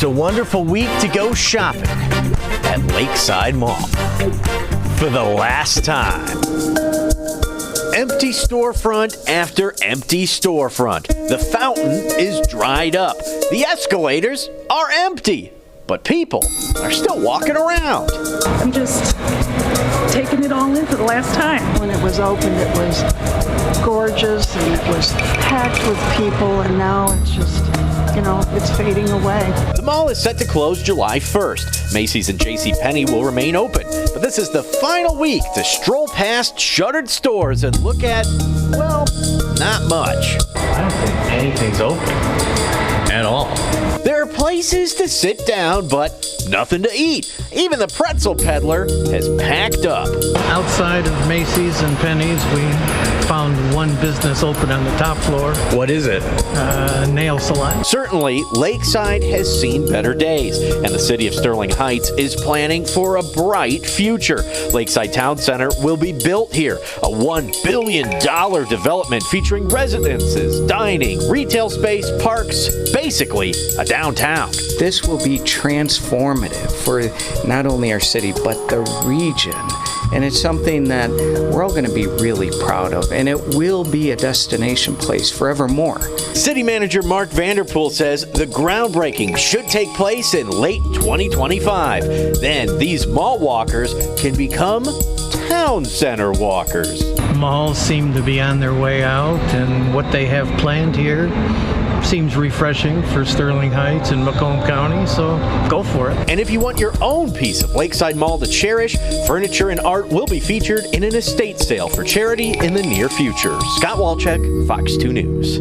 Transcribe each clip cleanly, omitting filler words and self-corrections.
It's a wonderful week to go shopping at Lakeside Mall. For the last time. Empty storefront after empty storefront. The fountain is dried up. The escalators are empty. But people are still walking around. I'm just taking it all in for the last time. When it was opened, it was gorgeous and it was packed with people, and now it's just, it's fading away. The mall is set to close July 1st. Macy's and JCPenney will remain open, but this is the final week to stroll past shuttered stores and look at, well, not much. I don't think anything's open at all. There are places to sit down, but nothing to eat. Even the pretzel peddler has packed up. Outside of Macy's and Penny's, we found one business open on the top floor. What is it? Nail salon. Certainly, Lakeside has seen better days, and the city of Sterling Heights is planning for a bright future. Lakeside Town Center will be built here, a $1 billion development featuring residences, dining, retail space, parks, basically a downtown. This will be transformative for not only our city, but the region. And it's something that we're all going to be really proud of. And it will be a destination place forevermore. City Manager Mark Vanderpool says the groundbreaking should take place in late 2025. Then these mall walkers can become town center walkers. Malls seem to be on their way out, and what they have planned here seems refreshing for Sterling Heights and Macomb County, so go for it. And if you want your own piece of Lakeside Mall to cherish, furniture and art will be featured in an estate sale for charity in the near future. Scott Walczek, Fox 2 News.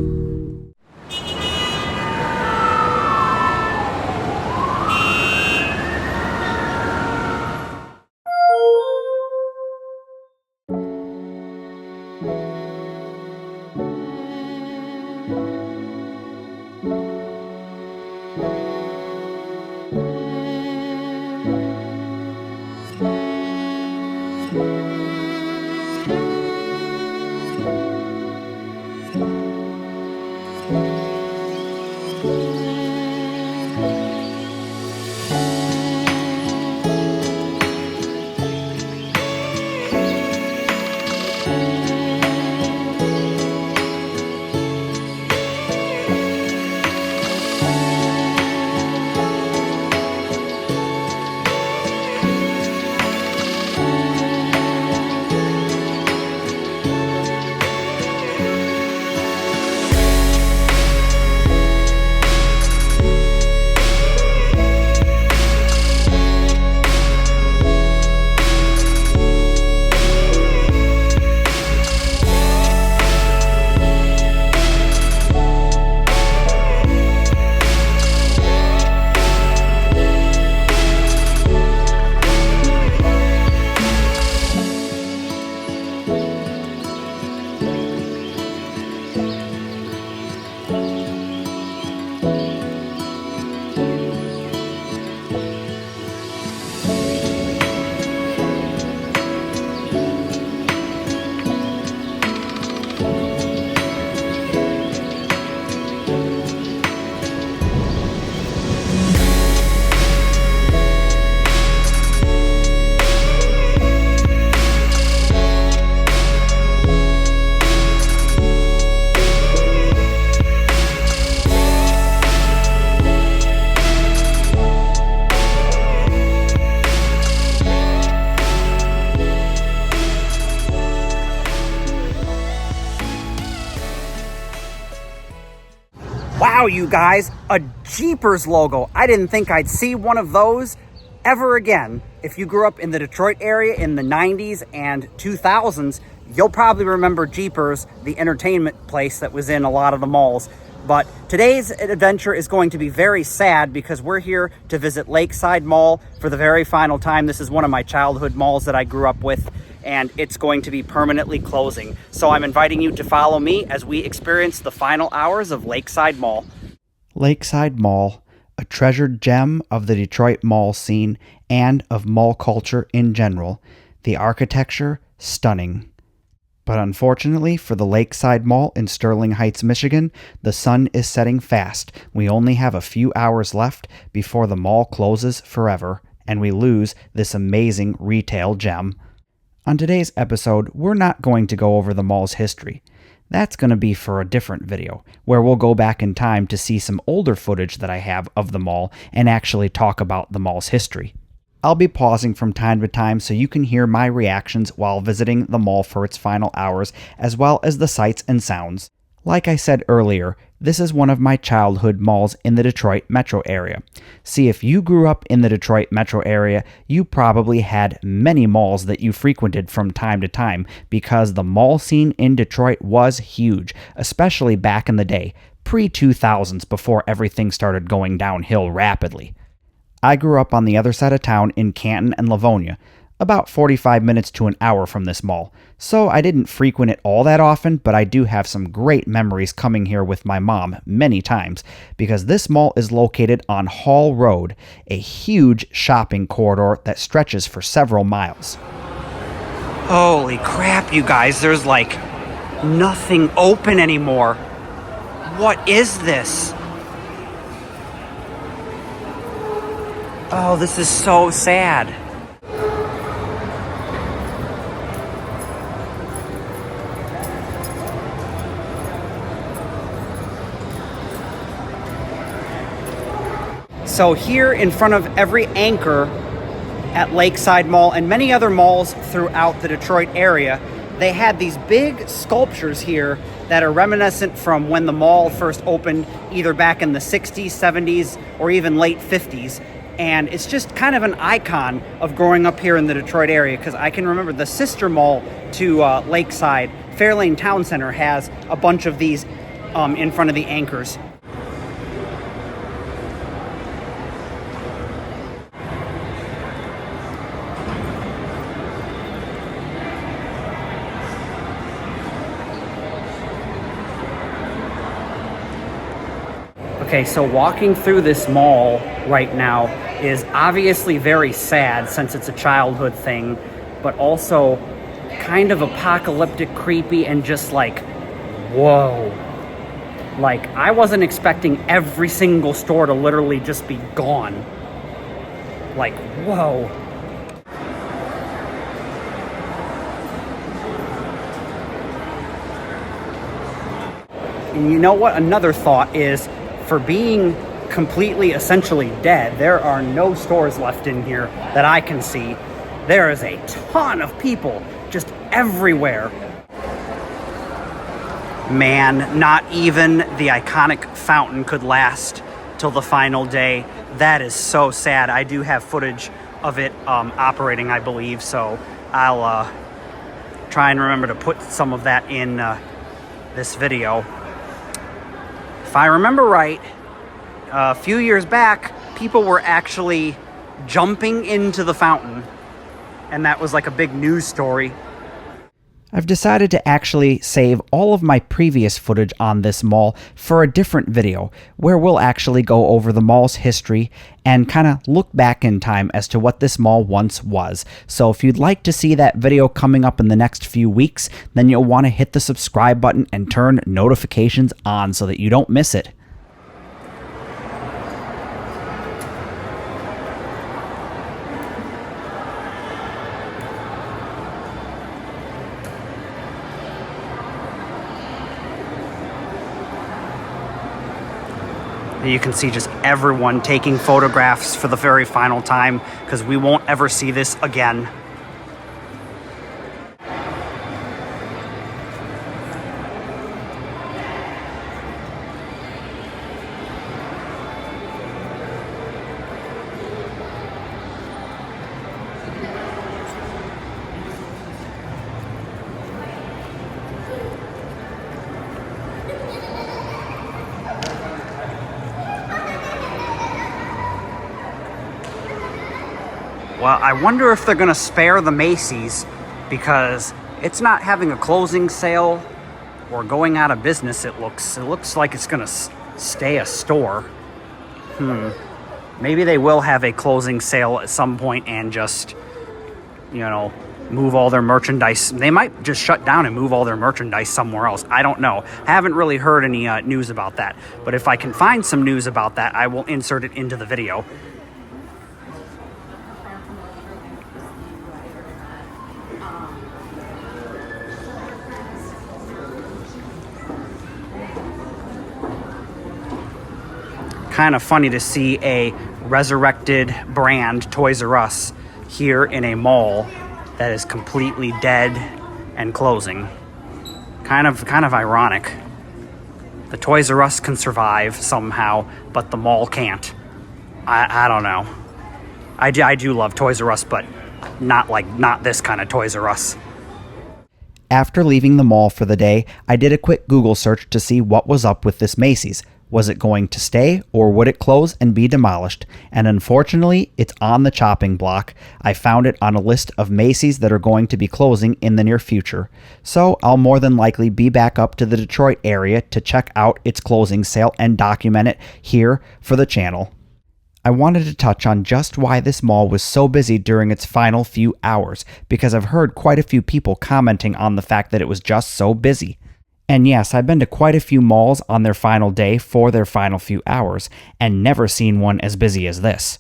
Wow, you guys, a Jeepers logo. I didn't think I'd see one of those ever again. If you grew up in the Detroit area in the 90s and 2000s, you'll probably remember Jeepers, the entertainment place that was in a lot of the malls. But today's adventure is going to be very sad because we're here to visit Lakeside Mall for the very final time. This is one of my childhood malls that I grew up with, and it's going to be permanently closing. So I'm inviting you to follow me as we experience the final hours of Lakeside Mall. Lakeside Mall, a treasured gem of the Detroit mall scene and of mall culture in general. The architecture, stunning. But unfortunately for the Lakeside Mall in Sterling Heights, Michigan, the sun is setting fast. We only have a few hours left before the mall closes forever, and we lose this amazing retail gem. On today's episode, we're not going to go over the mall's history. That's going to be for a different video, where we'll go back in time to see some older footage that I have of the mall and actually talk about the mall's history. I'll be pausing from time to time so you can hear my reactions while visiting the mall for its final hours, as well as the sights and sounds. Like I said earlier, this is one of my childhood malls in the Detroit metro area. See, if you grew up in the Detroit metro area, you probably had many malls that you frequented from time to time because the mall scene in Detroit was huge, especially back in the day, pre-2000s, before everything started going downhill rapidly. I grew up on the other side of town in Canton and Livonia, about 45 minutes to an hour from this mall, so I didn't frequent it all that often, but I do have some great memories coming here with my mom many times, because this mall is located on Hall Road, a huge shopping corridor that stretches for several miles. Holy crap, you guys, there's like nothing open anymore. What is this? Oh, this is so sad. So here in front of every anchor at Lakeside Mall and many other malls throughout the Detroit area, they had these big sculptures here that are reminiscent from when the mall first opened, either back in the 60s, 70s, or even late 50s. And it's just kind of an icon of growing up here in the Detroit area, because I can remember the sister mall to Lakeside, Fairlane Town Center, has a bunch of these in front of the anchors. Okay, so walking through this mall right now is obviously very sad since it's a childhood thing, but also kind of apocalyptic, creepy, and just like, whoa. Like, I wasn't expecting every single store to literally just be gone. Like, whoa. And you know what? Another thought is, for being completely, essentially dead, there are no stores left in here that I can see. There is a ton of people just everywhere. Man, not even the iconic fountain could last till the final day. That is so sad. I do have footage of it operating, I believe, so I'll try and remember to put some of that in this video. If I remember right, a few years back, people were actually jumping into the fountain, and that was like a big news story. I've decided to actually save all of my previous footage on this mall for a different video, where we'll actually go over the mall's history and kind of look back in time as to what this mall once was. So if you'd like to see that video coming up in the next few weeks, then you'll want to hit the subscribe button and turn notifications on so that you don't miss it. You can see just everyone taking photographs for the very final time, because we won't ever see this again. Well, I wonder if they're going to spare the Macy's, because it's not having a closing sale or going out of business, it looks like it's going to stay a store. Maybe they will have a closing sale at some point and just, move all their merchandise. They might just shut down and move all their merchandise somewhere else. I don't know. Haven't really heard any news about that. But if I can find some news about that, I will insert it into the video. Kind of funny to see a resurrected brand, Toys R Us, here in a mall that is completely dead and closing. Kind of ironic. The Toys R Us can survive somehow, but the mall can't. I don't know. I do love Toys R Us, but not this kind of Toys R Us. After leaving the mall for the day, I did a quick Google search to see what was up with this Macy's. Was it going to stay, or would it close and be demolished? And unfortunately, it's on the chopping block. I found it on a list of Macy's that are going to be closing in the near future. So I'll more than likely be back up to the Detroit area to check out its closing sale and document it here for the channel. I wanted to touch on just why this mall was so busy during its final few hours, because I've heard quite a few people commenting on the fact that it was just so busy. And yes, I've been to quite a few malls on their final day for their final few hours, and never seen one as busy as this.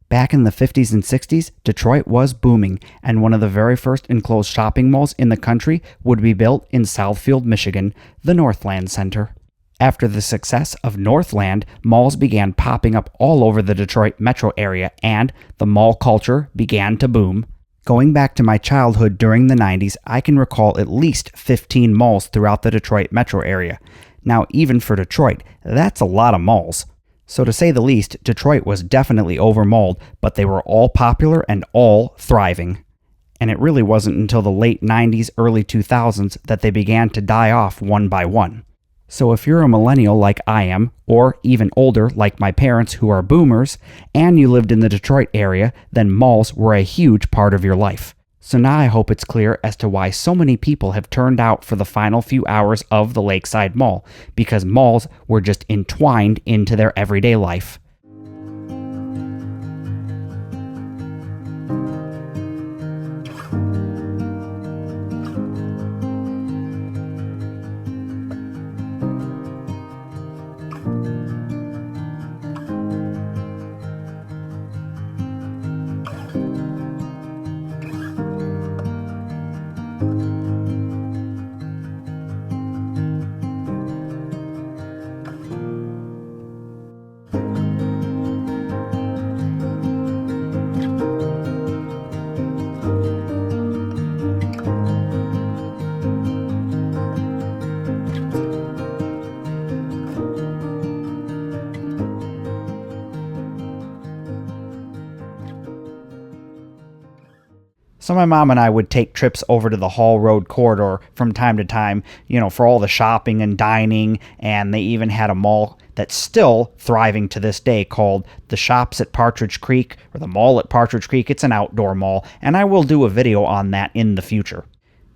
Back in the 50s and 60s, Detroit was booming, and one of the very first enclosed shopping malls in the country would be built in Southfield, Michigan, the Northland Center. After the success of Northland, malls began popping up all over the Detroit metro area, and the mall culture began to boom. Going back to my childhood during the 90s, I can recall at least 15 malls throughout the Detroit metro area. Now, even for Detroit, that's a lot of malls. So to say the least, Detroit was definitely over-malled, but they were all popular and all thriving. And it really wasn't until the late 90s, early 2000s that they began to die off one by one. So if you're a millennial like I am, or even older like my parents who are boomers, and you lived in the Detroit area, then malls were a huge part of your life. So now I hope it's clear as to why so many people have turned out for the final few hours of the Lakeside Mall, because malls were just entwined into their everyday life. So my mom and I would take trips over to the Hall Road corridor from time to time, for all the shopping and dining, and they even had a mall that's still thriving to this day called the Shops at Partridge Creek, or the Mall at Partridge Creek. It's an outdoor mall, and I will do a video on that in the future.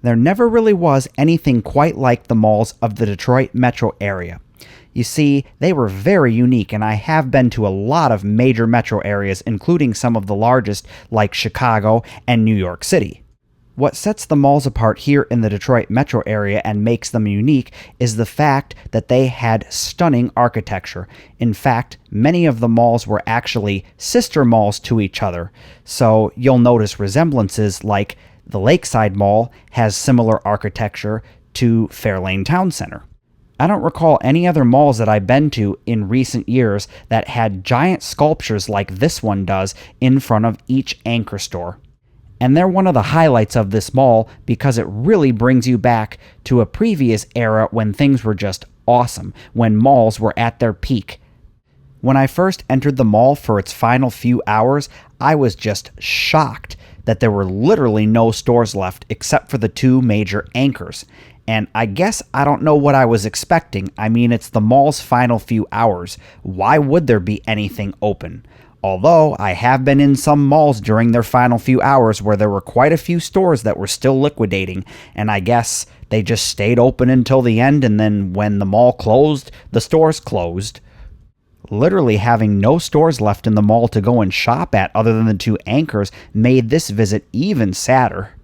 There never really was anything quite like the malls of the Detroit metro area. You see, they were very unique, and I have been to a lot of major metro areas, including some of the largest like Chicago and New York City. What sets the malls apart here in the Detroit metro area and makes them unique is the fact that they had stunning architecture. In fact, many of the malls were actually sister malls to each other, so you'll notice resemblances like the Lakeside Mall has similar architecture to Fairlane Town Center. I don't recall any other malls that I've been to in recent years that had giant sculptures like this one does in front of each anchor store. And they're one of the highlights of this mall because it really brings you back to a previous era when things were just awesome, when malls were at their peak. When I first entered the mall for its final few hours, I was just shocked that there were literally no stores left except for the two major anchors. And I guess I don't know what I was expecting. I mean, it's the mall's final few hours. Why would there be anything open? Although I have been in some malls during their final few hours where there were quite a few stores that were still liquidating, and I guess they just stayed open until the end, and then when the mall closed, the stores closed. Literally having no stores left in the mall to go and shop at other than the two anchors made this visit even sadder.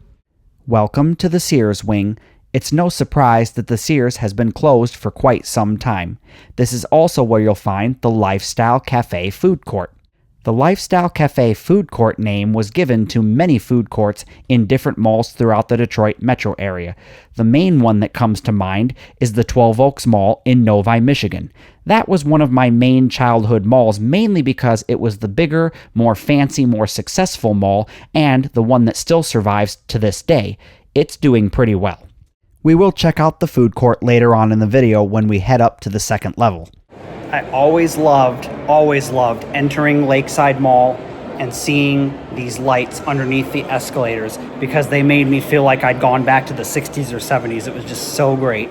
Welcome to the Sears Wing. It's no surprise that the Sears has been closed for quite some time. This is also where you'll find the Lifestyle Cafe food court. The Lifestyle Cafe food court name was given to many food courts in different malls throughout the Detroit metro area. The main one that comes to mind is the 12 Oaks Mall in Novi, Michigan. That was one of my main childhood malls, mainly because it was the bigger, more fancy, more successful mall, and the one that still survives to this day. It's doing pretty well. We will check out the food court later on in the video when we head up to the second level. I always loved entering Lakeside Mall and seeing these lights underneath the escalators because they made me feel like I'd gone back to the 60s or 70s. It was just so great.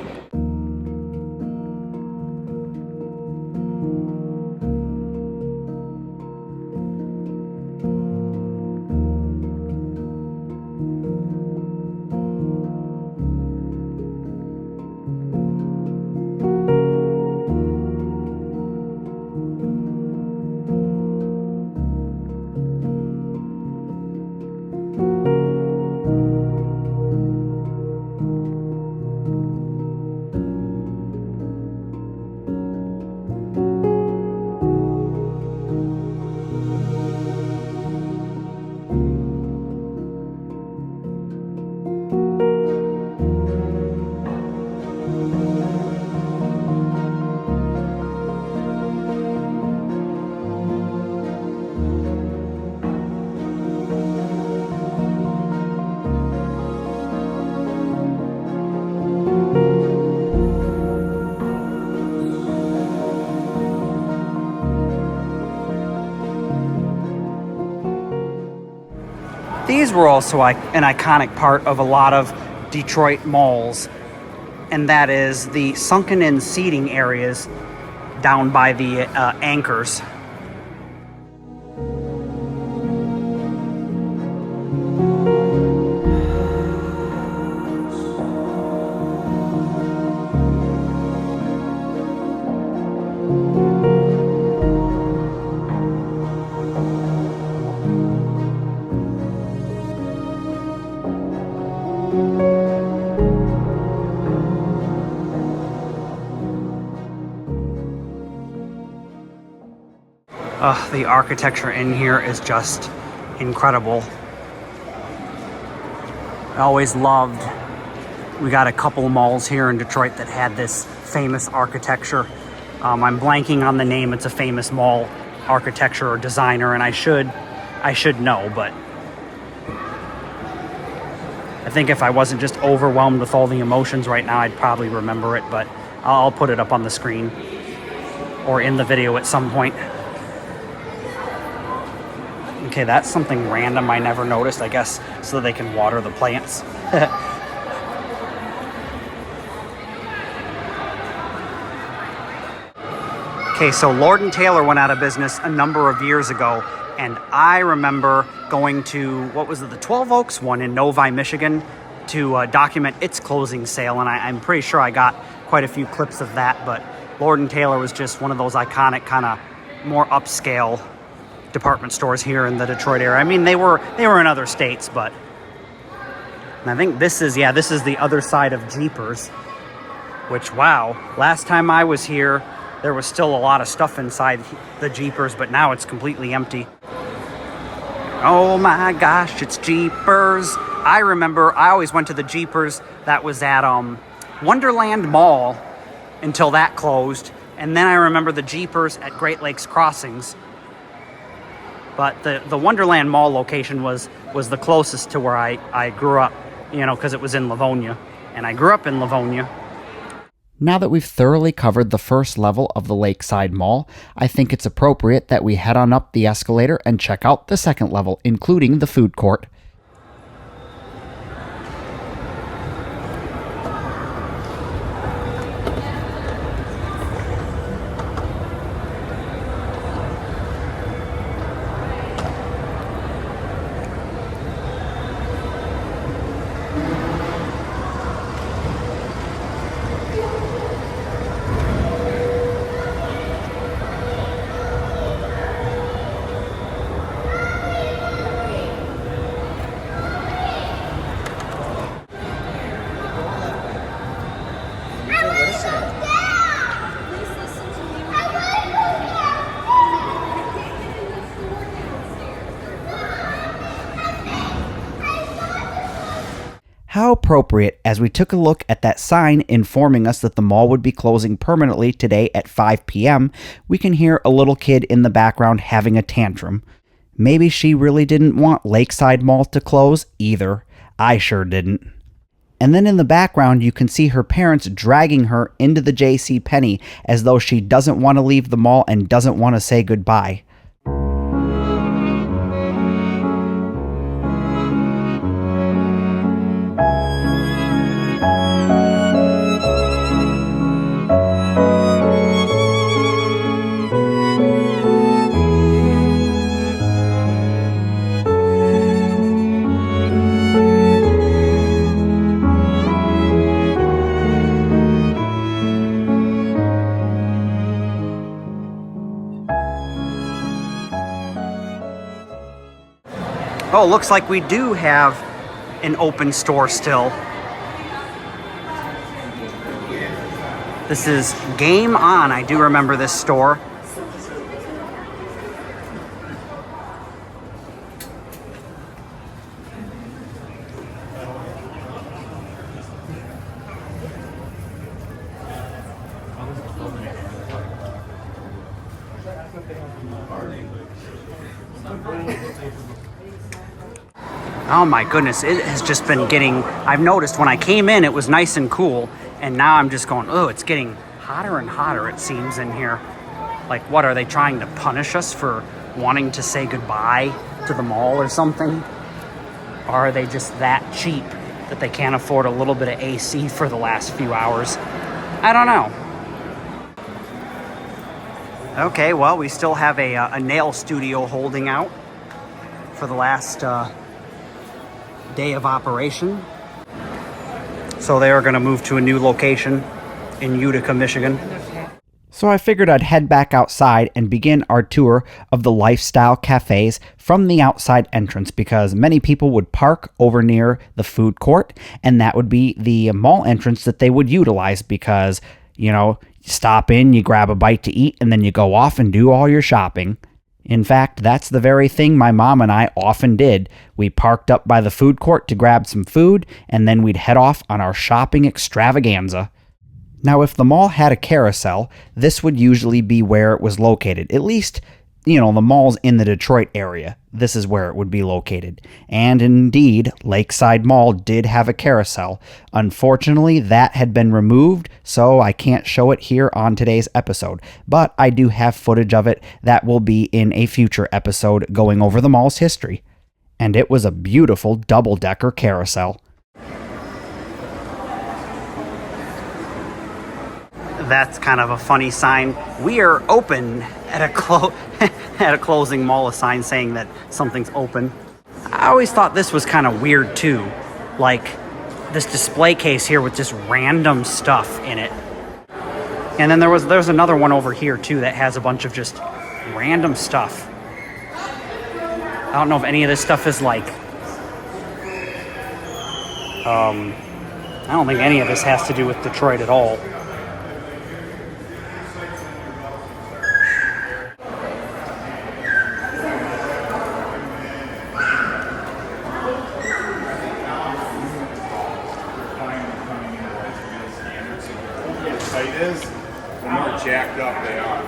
These were also an iconic part of a lot of Detroit malls, and that is the sunken-in seating areas down by the anchors. The architecture in here is just incredible. I always loved, we got a couple malls here in Detroit that had this famous architecture. I'm blanking on the name. It's a famous mall architecture or designer, and I should know, but I think if I wasn't just overwhelmed with all the emotions right now, I'd probably remember it, but I'll put it up on the screen or in the video at some point. Okay, that's something random I never noticed, I guess, so they can water the plants. Okay, so Lord & Taylor went out of business a number of years ago, and I remember going to, what was it, the 12 Oaks one in Novi, Michigan, to document its closing sale, and I'm pretty sure I got quite a few clips of that, but Lord & Taylor was just one of those iconic, kind of more upscale department stores here in the Detroit area. I mean, they were in other states, but and I think this is the other side of Jeepers, which, wow, last time I was here, there was still a lot of stuff inside the Jeepers, but now it's completely empty. Oh my gosh, it's Jeepers. I remember I always went to the Jeepers that was at Wonderland Mall until that closed, and then I remember the Jeepers at Great Lakes Crossings. But the Wonderland Mall location was the closest to where I grew up, because it was in Livonia. And I grew up in Livonia. Now that we've thoroughly covered the first level of the Lakeside Mall, I think it's appropriate that we head on up the escalator and check out the second level, including the food court. How appropriate, as we took a look at that sign informing us that the mall would be closing permanently today at 5 p.m., we can hear a little kid in the background having a tantrum. Maybe she really didn't want Lakeside Mall to close either. I sure didn't. And then in the background, you can see her parents dragging her into the JCPenney as though she doesn't want to leave the mall and doesn't want to say goodbye. Oh, looks like we do have an open store still. This is Game On. I do remember this store. Oh my goodness, it has just been getting, I've noticed when I came in it was nice and cool, and now I'm just going, oh, it's getting hotter and hotter it seems in here. Like, what, are they trying to punish us for wanting to say goodbye to the mall or something? Or are they just that cheap that they can't afford a little bit of AC for the last few hours? I don't know. Okay, well, we still have a nail studio holding out for the last day of operation. So they are going to move to a new location in Utica, Michigan. So I figured I'd head back outside and begin our tour of the lifestyle cafes from the outside entrance, because many people would park over near the food court, and that would be the mall entrance that they would utilize because, you know, stop in, you grab a bite to eat, and then you go off and do all your shopping. In fact, that's the very thing my mom and I often did. We parked up by the food court to grab some food, and then we'd head off on our shopping extravaganza. Now, if the mall had a carousel, this would usually be where it was located. At least, you know, the malls in the Detroit area. This is where it would be located. And indeed, Lakeside Mall did have a carousel. Unfortunately, that had been removed, so I can't show it here on today's episode. But I do have footage of it that will be in a future episode going over the mall's history. And it was a beautiful double-decker carousel. That's kind of a funny sign. We are open at a closing mall, a sign saying that something's open. I always thought this was kind of weird too. Like this display case here with just random stuff in it. And then there's another one over here too that has a bunch of just random stuff. I don't know if any of this stuff is like I don't think any of this has to do with Detroit at all. The more jacked up they are.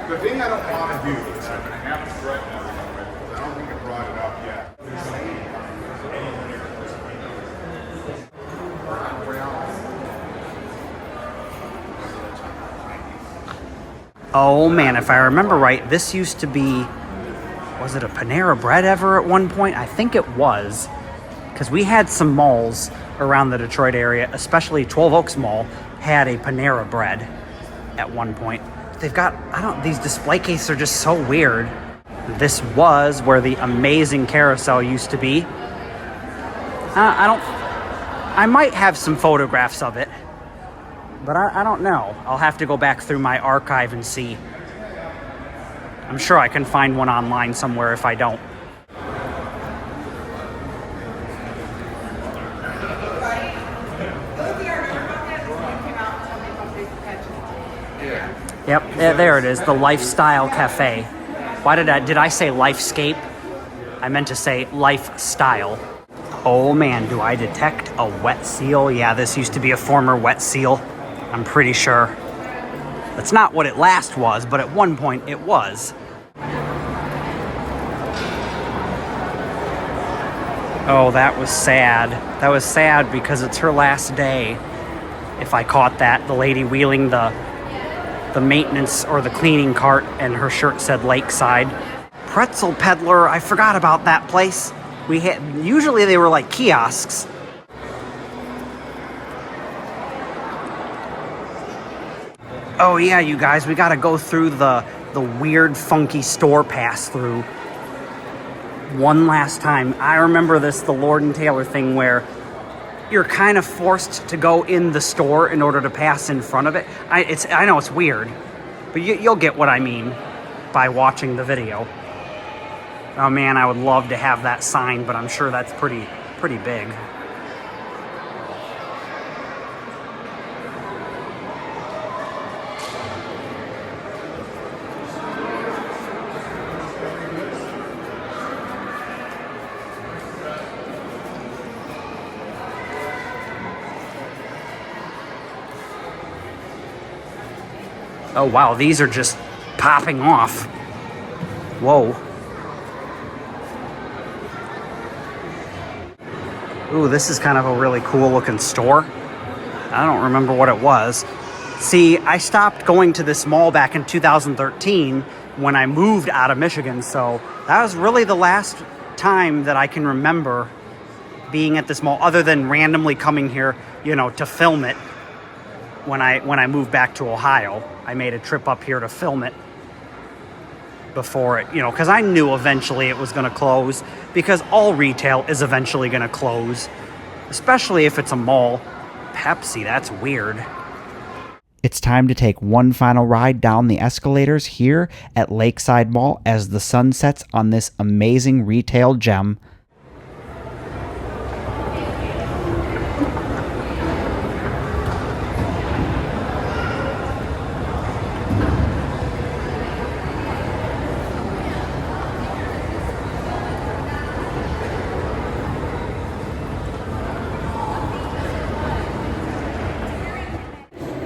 The thing I don't want to do is I haven't threatened everyone with it. I don't think I brought it up yet. Oh man, if I remember right, this used to be, was it a Panera Bread ever at one point? I think it was, because we had some malls around the Detroit area, especially 12 Oaks Mall, had a Panera Bread at one point. They've got, these display cases are just so weird. This was where the amazing carousel used to be. I might have some photographs of it, but I don't know. I'll have to go back through my archive and see. I'm sure I can find one online somewhere if I don't. Yep, there it is, the Lifestyle Cafe. Why did I say Lifescape? I meant to say Lifestyle. Oh man, do I detect a wet seal? Yeah, this used to be a former wet seal. I'm pretty sure. That's not what it last was, but at one point it was. Oh, that was sad. That was sad because it's her last day. If I caught that, the lady wheeling the maintenance or the cleaning cart, and her shirt said Lakeside. Pretzel Peddler, I forgot about that place. Usually they were like kiosks. Oh yeah, you guys, we gotta go through the weird, funky store pass-through one last time. I remember this, the Lord & Taylor thing, where you're kind of forced to go in the store in order to pass in front of it. I know it's weird, but you'll get what I mean by watching the video. Oh man, I would love to have that sign, but I'm sure that's pretty big. Oh wow, these are just popping off. Whoa. Ooh, this is kind of a really cool looking store. I don't remember what it was. See, I stopped going to this mall back in 2013 when I moved out of Michigan, so that was really the last time that I can remember being at this mall, other than randomly coming here, to film it when I moved back to Ohio. I made a trip up here to film it before it, because I knew eventually it was going to close, because all retail is eventually going to close, especially if it's a mall. Pepsi, that's weird. It's time to take one final ride down the escalators here at Lakeside Mall as the sun sets on this amazing retail gem.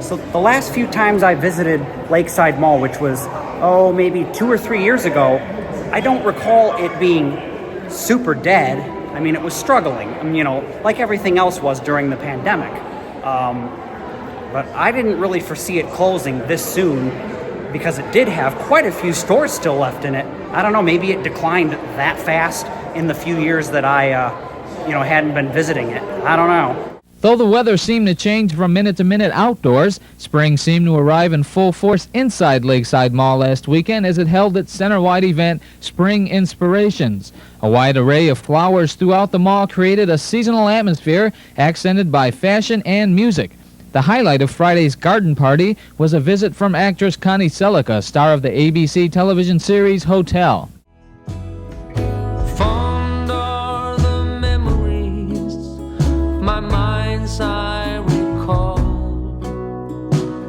So the last few times I visited Lakeside Mall, which was, maybe 2 or 3 years ago, I don't recall it being super dead. I mean, it was struggling, like everything else was during the pandemic. But I didn't really foresee it closing this soon, because it did have quite a few stores still left in it. I don't know, maybe it declined that fast in the few years that I, hadn't been visiting it. I don't know. Though the weather seemed to change from minute to minute outdoors, spring seemed to arrive in full force inside Lakeside Mall last weekend as it held its center-wide event, Spring Inspirations. A wide array of flowers throughout the mall created a seasonal atmosphere accented by fashion and music. The highlight of Friday's garden party was a visit from actress Connie Selica, star of the ABC television series Hotel. I recall,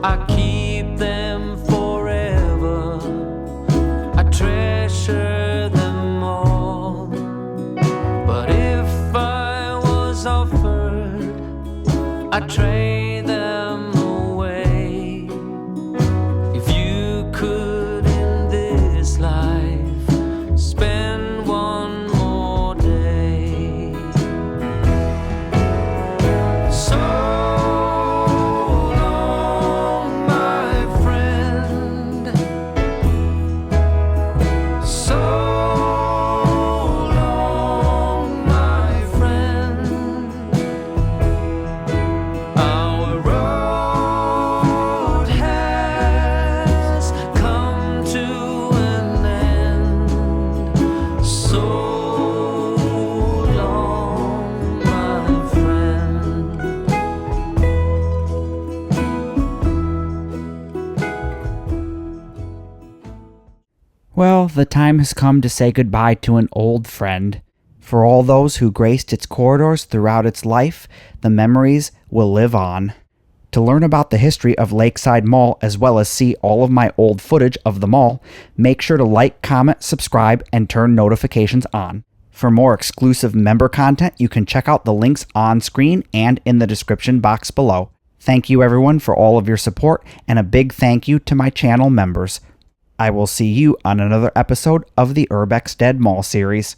I keep them forever, I treasure them all. But if I was offered, I'd trade them away. If you could in this life spend one more day. So long, my friend. So long, my friend. Our road has come to an end. So long, my friend. Well, the time has come to say goodbye to an old friend. For all those who graced its corridors throughout its life, the memories will live on. To learn about the history of Lakeside Mall as well as see all of my old footage of the mall, make sure to like, comment, subscribe, and turn notifications on. For more exclusive member content, you can check out the links on screen and in the description box below. Thank you everyone for all of your support, and a big thank you to my channel members. I will see you on another episode of the Urbexstead Mall series.